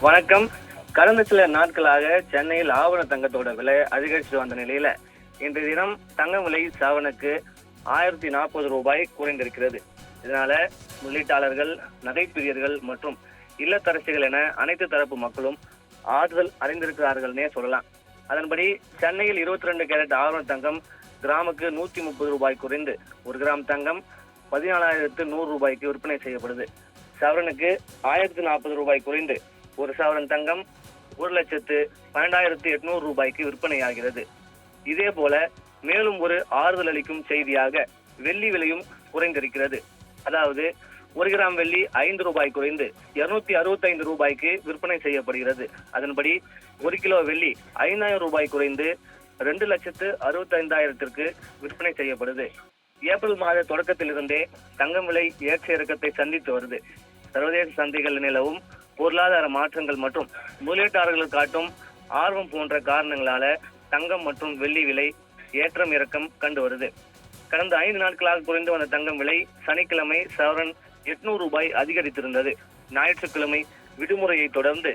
வணக்கம். கடந்த சில நாட்களாக சென்னையில் ஆவண தங்கத்தோட விலை அதிகரித்து வந்த நிலையில இன்றைய தினம் தங்கம் விலை சவரனுக்கு 1040 ரூபாய் குறைந்திருக்கிறது. இதனால முதலீட்டாளர்கள், நகைப்பிரியர்கள் மற்றும் இல்லத்தரசிகள் என அனைத்து தரப்பு மக்களும் ஆறுதல் அடைந்திருக்கிறார்கள்னே சொல்லலாம். அதன்படி சென்னையில் 22 கேரட் ஆவண தங்கம் கிராமுக்கு 130 ரூபாய் குறைந்து 1 கிராம் தங்கம் 14,100 ரூபாய்க்கு விற்பனை செய்யப்படுது. சவரனுக்கு 1040 ரூபாய் குறைந்து ஒரு சவரன் தங்கம் 1,12,800 ரூபாய்க்கு விற்பனையாகிறது. இதே போல மேலும் ஒரு ஆறுதல் அளிக்கும் செய்தியாக வெள்ளி விலையும் குறைந்திருக்கிறது. அதாவது 1 கிராம் வெள்ளி 5 ரூபாய் குறைந்து 265 ரூபாய்க்கு விற்பனை செய்யப்படுகிறது. அதன்படி 1 கிலோ வெள்ளி 5,000 ரூபாய் குறைந்து 2,65,000 விற்பனை செய்யப்படுது. ஏப்ரல் மாத தொடக்கத்திலிருந்தே தங்கம் விலை ஏற்ற இறக்கத்தை சந்தித்து வருது. சர்வதேச சந்தைகள் நிலவும் பொருளாதார மாற்றங்கள் மற்றும் முதலீட்டாளர்கள் காட்டும் ஆர்வம் போன்ற காரணங்களால தங்கம் மற்றும் வெள்ளி விலை ஏற்றம் இறக்கம் கண்டு வருது. கடந்த 5 நாட்களாக குறைந்து வந்த தங்கம் விலை சனிக்கிழமை சவரன் 800 ரூபாய் அதிகரித்திருந்தது. ஞாயிற்றுக்கிழமை விடுமுறையை தொடர்ந்து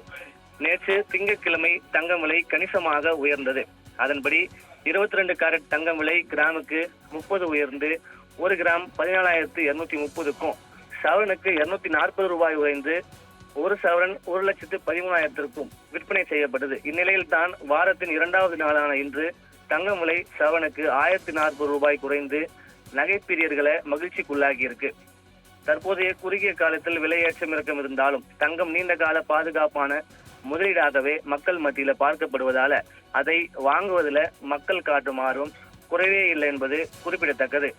நேற்று திங்கட்கிழமை தங்கம் விலை கணிசமாக உயர்ந்தது. அதன்படி 22 கேரட் தங்கம் விலை கிராமுக்கு 30 உயர்ந்து 1 கிராம் 14,230க்கும் சவரனுக்கு 240 ரூபாய் உயர்ந்து ஒரு சவரன் 1,13,000 விற்பனை செய்யப்பட்டது. இந்நிலையில் தான் வாரத்தின் 2வது நாளான இன்று தங்கம் விலை சவரனுக்கு 1,040 ரூபாய் குறைந்து நகைப்பிரியர்களை மகிழ்ச்சிக்குள்ளாகி இருக்கு. தற்போதைய குறுகிய காலத்தில் விலையேற்றம் இறக்கம் இருந்தாலும் தங்கம் நீண்ட கால பாதுகாப்பான முதலீடாகவே மக்கள் மத்தியில பார்க்கப்படுவதால அதை வாங்குவதில் மக்கள் காட்டும் ஆர்வம் குறைவே இல்லை என்பது குறிப்பிடத்தக்கது.